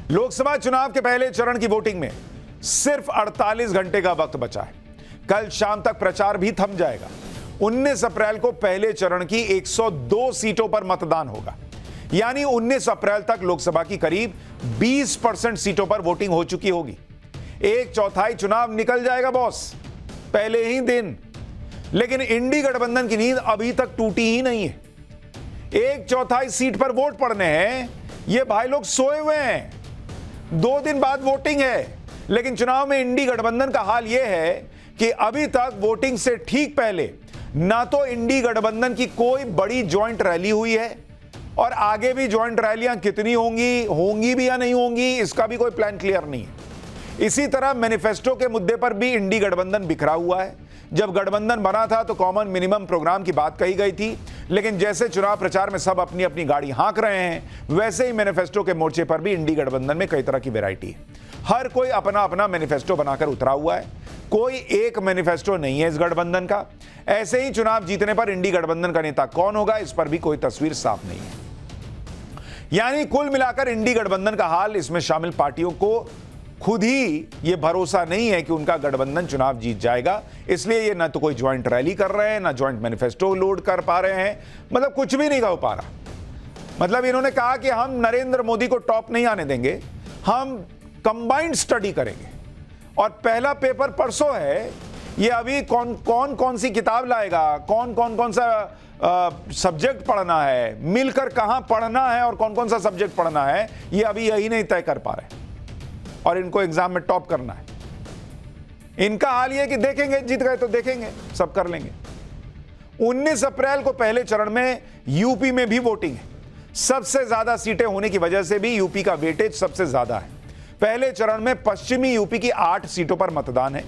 लोकसभा चुनाव के पहले चरण की वोटिंग में सिर्फ 48 घंटे का वक्त बचा है। कल शाम तक प्रचार भी थम जाएगा। 19 अप्रैल को पहले चरण की 102 सीटों पर मतदान होगा, यानी 19 अप्रैल तक लोकसभा की करीब 20% सीटों पर वोटिंग हो चुकी होगी। एक चौथाई चुनाव निकल जाएगा बॉस, पहले ही दिन। लेकिन इंडी गठबंधन की नींद अभी तक टूटी ही नहीं है। एक चौथाई सीट पर वोट पड़ने हैं, ये भाई लोग सोए हुए हैं। 2 दिन बाद वोटिंग है, लेकिन चुनाव में इंडी गठबंधन का हाल यह है कि अभी तक वोटिंग से ठीक पहले ना तो इंडी गठबंधन की कोई बड़ी ज्वाइंट रैली हुई है, और आगे भी ज्वाइंट रैलियां कितनी होंगी भी या नहीं होंगी, इसका भी कोई प्लान क्लियर नहीं है। इसी तरह मैनिफेस्टो के मुद्दे पर भी इंडी गठबंधन बिखरा हुआ है। जब गठबंधन बना था तो कॉमन मिनिमम प्रोग्राम की बात कही गई थी, लेकिन जैसे चुनाव प्रचार में सब अपनी अपनी गाड़ी हाँक रहे हैं, वैसे ही मैनिफेस्टो के मोर्चे पर भी इंडी गठबंधन में कई तरह की वैरायटी है। हर कोई अपना अपना मैनिफेस्टो बनाकर उतरा हुआ है, कोई एक मैनिफेस्टो नहीं है इस गठबंधन का। ऐसे ही चुनाव जीतने पर इंडी गठबंधन का नेता कौन होगा, इस पर भी कोई तस्वीर साफ नहीं है। यानी कुल मिलाकर इंडी गठबंधन का हाल, इसमें शामिल पार्टियों को खुद ही यह भरोसा नहीं है कि उनका गठबंधन चुनाव जीत जाएगा। इसलिए ये ना तो कोई ज्वाइंट रैली कर रहे हैं, ना ज्वाइंट मैनिफेस्टो लोड कर पा रहे हैं, मतलब कुछ भी नहीं हो पा रहा। मतलब इन्होंने कहा कि हम नरेंद्र मोदी को टॉप नहीं आने देंगे, हम कंबाइंड स्टडी करेंगे। और पहला पेपर परसों है, ये अभी कौन सी किताब लाएगा, कौन सा सब्जेक्ट पढ़ना है, मिलकर कहां पढ़ना है और कौन सा सब्जेक्ट पढ़ना है, ये अभी यही नहीं तय कर पा रहे। और इनको एग्जाम में टॉप करना है। इनका हाल ये कि देखेंगे, जीत गए तो देखेंगे, सब कर लेंगे। 19 अप्रैल को पहले चरण में यूपी में भी वोटिंग है। सबसे ज्यादा सीटें होने की वजह से भी यूपी का वेटेज सबसे ज्यादा है। पहले चरण में पश्चिमी यूपी की 8 सीटों पर मतदान है।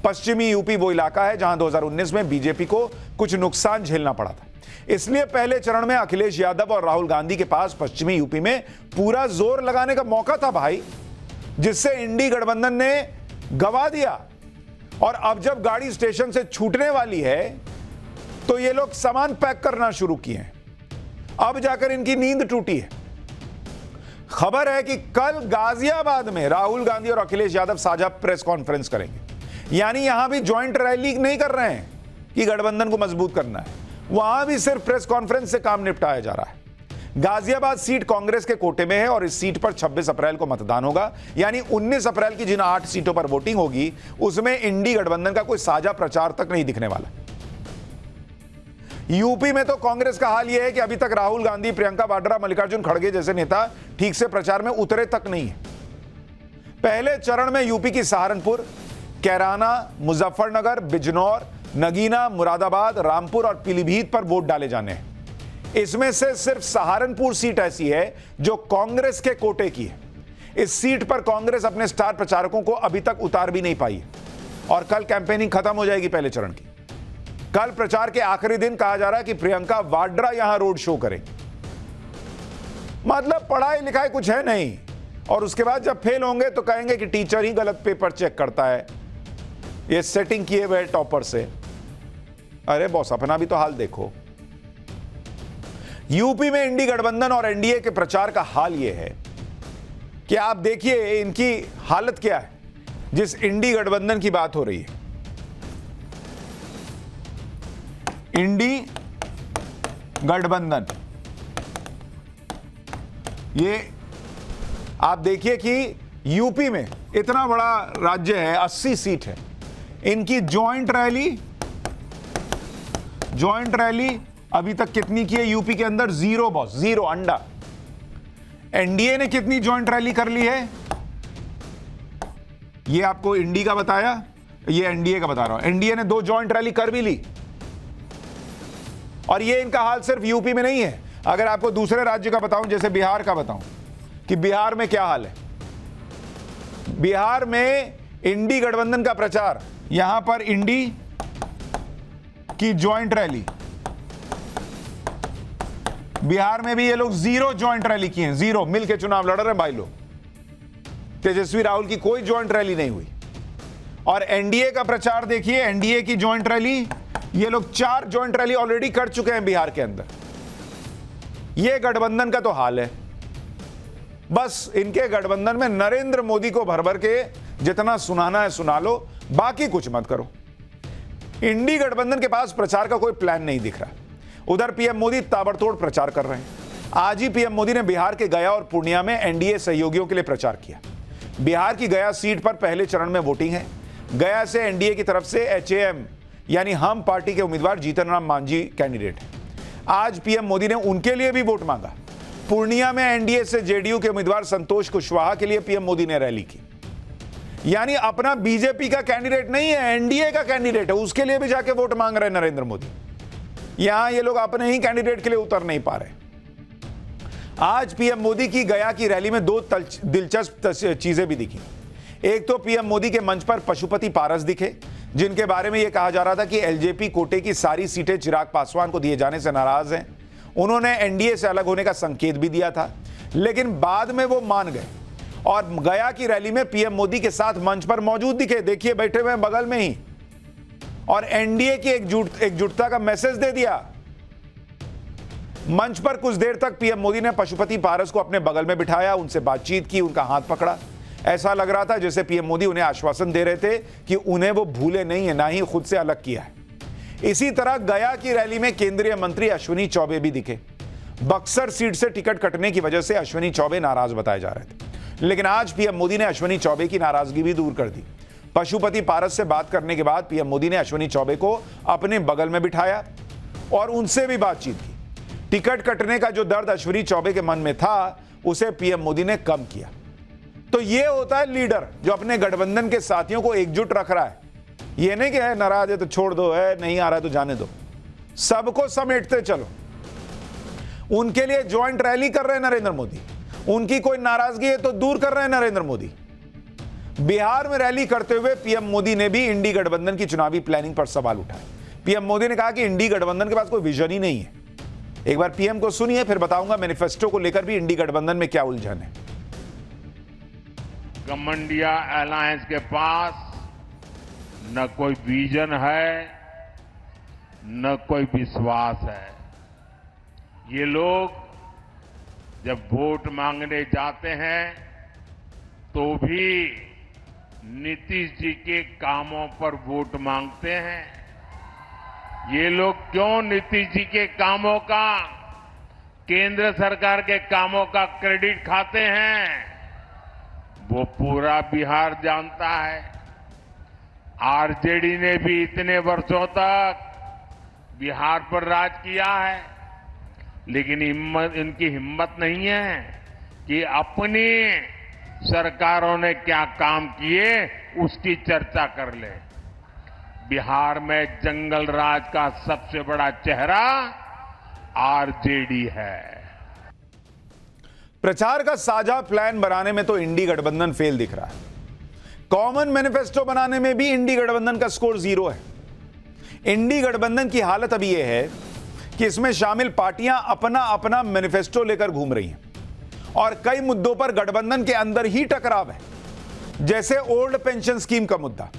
पश्चिमी यूपी वो इलाका है जहां 2019 में बीजेपी को कुछ नुकसान झेलना पड़ा था। इसलिए पहले चरण में अखिलेश यादव और राहुल गांधी के पास पश्चिमी यूपी में पूरा जोर लगाने का मौका था भाई, जिससे इंडी गठबंधन ने गवा दिया। और अब जब गाड़ी स्टेशन से छूटने वाली है तो ये लोग सामान पैक करना शुरू किए हैं। अब जाकर इनकी नींद टूटी है। खबर है कि कल गाजियाबाद में राहुल गांधी और अखिलेश यादव साझा प्रेस कॉन्फ्रेंस करेंगे। यानी यहां भी ज्वाइंट रैली नहीं कर रहे हैं कि गठबंधन को मजबूत करना है, वहां भी सिर्फ प्रेस कॉन्फ्रेंस से काम निपटाया जा रहा है। गाजियाबाद सीट कांग्रेस के कोटे में है और इस सीट पर 26 अप्रैल को मतदान होगा। यानी 19 अप्रैल की जिन 8 सीटों पर वोटिंग होगी, उसमें इंडी गठबंधन का कोई साझा प्रचार तक नहीं दिखने वाला। यूपी में तो कांग्रेस का हाल यह है कि अभी तक राहुल गांधी, प्रियंका वाड्रा, मल्लिकार्जुन खड़गे जैसे नेता ठीक से प्रचार में उतरे तक नहीं है। पहले चरण में यूपी की सहारनपुर, कैराना, मुजफ्फरनगर, बिजनौर, नगीना, मुरादाबाद, रामपुर और पीलीभीत पर वोट डाले जाने हैं। इसमें से सिर्फ सहारनपुर सीट ऐसी है जो कांग्रेस के कोटे की है। इस सीट पर कांग्रेस अपने स्टार प्रचारकों को अभी तक उतार भी नहीं पाई है और कल कैंपेनिंग खत्म हो जाएगी पहले चरण की। कल प्रचार के आखिरी दिन कहा जा रहा है कि प्रियंका वाड्रा यहां रोड शो करेंगी। मतलब पढ़ाई लिखाई कुछ है नहीं, और उसके बाद जब फेल होंगे तो कहेंगे कि टीचर ही गलत पेपर चेक करता है, ये सेटिंग किए हुए टॉपर से। अरे बॉस, अपना भी तो हाल देखो। यूपी में इंडी गठबंधन और एनडीए के प्रचार का हाल यह है कि आप देखिए इनकी हालत क्या है। जिस इंडी गठबंधन की बात हो रही है, इंडी गठबंधन, ये आप देखिए कि यूपी में इतना बड़ा राज्य है, 80 सीट है। इनकी ज्वाइंट रैली अभी तक कितनी की है यूपी के अंदर? 0 बॉस, 0 अंडा। एनडीए ने कितनी ज्वाइंट रैली कर ली है, ये आपको इंडी का बताया, ये एनडीए का बता रहा हूं। एनडीए ने 2 ज्वाइंट रैली कर भी ली। और ये इनका हाल सिर्फ यूपी में नहीं है। अगर आपको दूसरे राज्य का बताऊं, जैसे बिहार का बताऊं कि बिहार में क्या हाल है। बिहार में इंडी गठबंधन का प्रचार, यहां पर इंडी की ज्वाइंट रैली, बिहार में भी ये लोग 0 ज्वाइंट रैली किए हैं, 0 मिलकर चुनाव लड़ रहे हैं भाई लोग। तेजस्वी राहुल की कोई ज्वाइंट रैली नहीं हुई। और एनडीए का प्रचार देखिए, एनडीए की ज्वाइंट रैली, ये लोग 4 ज्वाइंट रैली ऑलरेडी कर चुके हैं बिहार के अंदर। ये गठबंधन का तो हाल है। बस इनके गठबंधन में नरेंद्र मोदी को भर भर के जितना सुनाना है सुना लो, बाकी कुछ मत करो। इंडी गठबंधन के पास प्रचार का कोई प्लान नहीं दिख रहा। उधर पीएम मोदी ताबड़तोड़ प्रचार कर रहे हैं। आज ही पीएम मोदी ने बिहार के गया और पूर्णिया में एनडीए सहयोगियों के लिए प्रचार किया। बिहार की गया सीट पर पहले चरण में वोटिंग है। गया से एनडीए की तरफ से एचएएम यानी हम पार्टी के उम्मीदवार जीतन राम मांझी कैंडिडेट है। आज पीएम मोदी ने उनके लिए भी वोट मांगा। पूर्णिया में एनडीए से जेडीयू के उम्मीदवार संतोष कुशवाहा के लिए पीएम मोदी ने रैली की। यानी अपना बीजेपी का कैंडिडेट नहीं है, एनडीए का कैंडिडेट है, उसके लिए भी जाके वोट मांग रहे हैं नरेंद्र मोदी। यहां ये लोग अपने ही कैंडिडेट के लिए उतर नहीं पा रहे। आज पीएम मोदी की गया की रैली में दो दिलचस्प चीजें भी दिखी। एक तो पीएम मोदी के मंच पर पशुपति पारस दिखे, जिनके बारे में यह कहा जा रहा था कि एलजेपी कोटे की सारी सीटें चिराग पासवान को दिए जाने से नाराज हैं। उन्होंने एनडीए से अलग होने का संकेत भी दिया था, लेकिन बाद में वो मान गए और गया की रैली में पीएम मोदी के साथ मंच पर मौजूद दिखे। देखिए बैठे हुए बगल में ही, और एनडीए की एकजुटता का मैसेज दे दिया। मंच पर कुछ देर तक पीएम मोदी ने पशुपति पारस को अपने बगल में बिठाया, उनसे बातचीत की, उनका हाथ पकड़ा। ऐसा लग रहा था जैसे पीएम मोदी उन्हें आश्वासन दे रहे थे कि उन्हें वो भूले नहीं है, ना ही खुद से अलग किया है। इसी तरह गया की रैली में केंद्रीय मंत्री अश्विनी चौबे भी दिखे। बक्सर सीट से टिकट कटने की वजह से अश्विनी चौबे नाराज बताए जा रहे थे, लेकिन आज पीएम मोदी ने अश्विनी चौबे की नाराजगी भी दूर कर दी। पशुपति पारस से बात करने के बाद पीएम मोदी ने अश्विनी चौबे को अपने बगल में बिठाया और उनसे भी बातचीत की। टिकट कटने का जो दर्द अश्विनी चौबे के मन में था, उसे पीएम मोदी ने कम किया। तो ये होता है लीडर जो अपने गठबंधन के साथियों को एकजुट रख रहा है। ये नहीं कि है नाराज है तो छोड़ दो, है नहीं आ रहा है तो जाने दो, सबको समेटते चलो। उनके लिए ज्वाइंट रैली कर रहे हैं नरेंद्र मोदी, उनकी कोई नाराजगी है तो दूर कर रहे हैं नरेंद्र मोदी। बिहार में रैली करते हुए पीएम मोदी ने भी इंडी गठबंधन की चुनावी प्लानिंग पर सवाल उठाए। पीएम मोदी ने कहा कि इंडी गठबंधन के पास कोई विजन ही नहीं है। एक बार पीएम को सुनिए, फिर बताऊंगा मैनिफेस्टो को लेकर भी इंडी गठबंधन में क्या उलझन है। कमंडिया अलायंस के पास न कोई विजन है, न कोई विश्वास है। ये लोग जब वोट मांगने जाते हैं तो भी नीतीश जी के कामों पर वोट मांगते हैं। ये लोग क्यों नीतीश जी के कामों का, केंद्र सरकार के कामों का क्रेडिट खाते हैं, वो पूरा बिहार जानता है। आरजेडी ने भी इतने वर्षों तक बिहार पर राज किया है, लेकिन इनकी हिम्मत नहीं है कि अपनी सरकारों ने क्या काम किए उसकी चर्चा कर ले। बिहार में जंगल राज का सबसे बड़ा चेहरा आरजेडी है। प्रचार का साझा प्लान बनाने में तो इंडी गठबंधन फेल दिख रहा है। कॉमन मैनिफेस्टो बनाने में भी इंडी गठबंधन का स्कोर 0 है। इंडी गठबंधन की हालत अभी यह है कि इसमें शामिल पार्टियां अपना अपना मैनिफेस्टो लेकर घूम रही हैं और कई मुद्दों पर गठबंधन के अंदर ही टकराव है, जैसे ओल्ड पेंशन स्कीम का मुद्दा।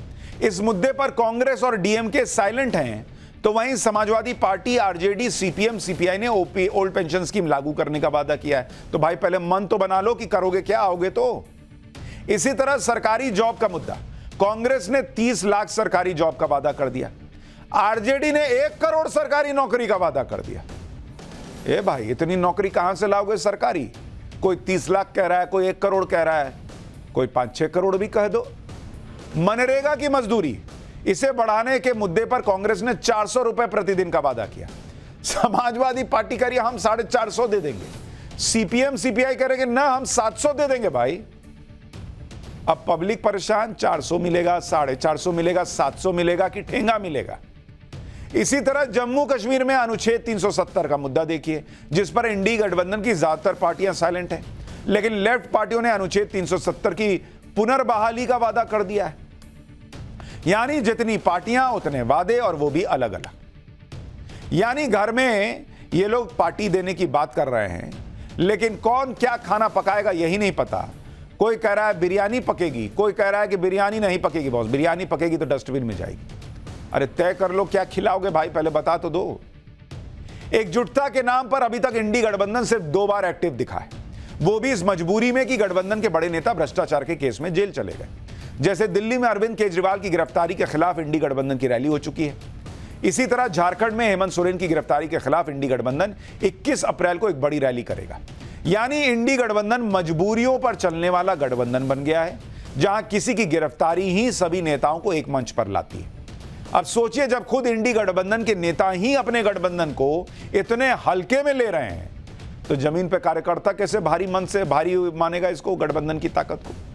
इस मुद्दे पर कांग्रेस और डीएमके साइलेंट हैं, तो वहीं Samajwadi party, RJD, CPM, CPI ने ओल्ड पेंशन स्कीम लागू करने का वादा किया है। तो भाई पहले मन तो बना लो कि करोगे क्या, आओगे तो। इसी तरह सरकारी जॉब का मुद्दा, कांग्रेस ने 30 लाख सरकारी जॉब का वादा कर दिया, आरजेडी ने 1 करोड़ सरकारी नौकरी का वादा कर दिया। ए भाई इतनी नौकरी कहां से लाओगे सरकारी? कोई 30 लाख कह रहा है, कोई 1 करोड़ कह रहा है, कोई 5-6 करोड़ भी कह दो। मनरेगा की मजदूरी, इसे बढ़ाने के मुद्दे पर कांग्रेस ने 400 रुपए प्रतिदिन का वादा किया। समाजवादी पार्टी कह रही है हम 450 दे देंगे, सीपीएम सीपीआई करेंगे ना हम 700 दे देंगे। भाई अब पब्लिक परेशान, 400 मिलेगा, 450 मिलेगा, 700 मिलेगा कि ठेंगा मिलेगा। इसी तरह जम्मू कश्मीर में अनुच्छेद 370 का मुद्दा देखिए, जिस पर इंडी गठबंधन की ज्यादातर पार्टियां साइलेंट हैं, लेकिन लेफ्ट पार्टियों ने अनुच्छेद 370 की पुनर्बहाली का वादा कर दिया है। यानी जितनी पार्टियां उतने वादे, और वो भी अलग अलग। यानी घर में ये लोग पार्टी देने की बात कर रहे हैं, लेकिन कौन क्या खाना पकाएगा यही नहीं पता। कोई कह रहा है बिरयानी पकेगी, कोई कह रहा है कि बिरयानी नहीं पकेगी बॉस, बिरयानी पकेगी तो डस्टबिन में जाएगी। अरे तय कर लो क्या खिलाओगे भाई, पहले बता तो दो। एकजुटता के नाम पर अभी तक इंडी गठबंधन सिर्फ 2 बार एक्टिव दिखा है। वो भी इस मजबूरी में कि गठबंधन के बड़े नेता भ्रष्टाचार के केस में जेल चले गए। जैसे दिल्ली में अरविंद केजरीवाल की गिरफ्तारी के खिलाफ इंडी गठबंधन की रैली हो चुकी है, इसी तरह झारखंड में हेमंत सोरेन की गिरफ्तारी के खिलाफ इंडी गठबंधन 21 अप्रैल को एक बड़ी रैली करेगा। यानी इंडी गठबंधन मजबूरियों पर चलने वाला गठबंधन बन गया है, जहां किसी की गिरफ्तारी ही सभी नेताओं को एक मंच पर लाती है। अब सोचिए, जब खुद इंडी गठबंधन के नेता ही अपने गठबंधन को इतने हल्के में ले रहे हैं, तो जमीन पर कार्यकर्ता कैसे भारी मन से भारी मानेगा इसको, गठबंधन की ताकत को।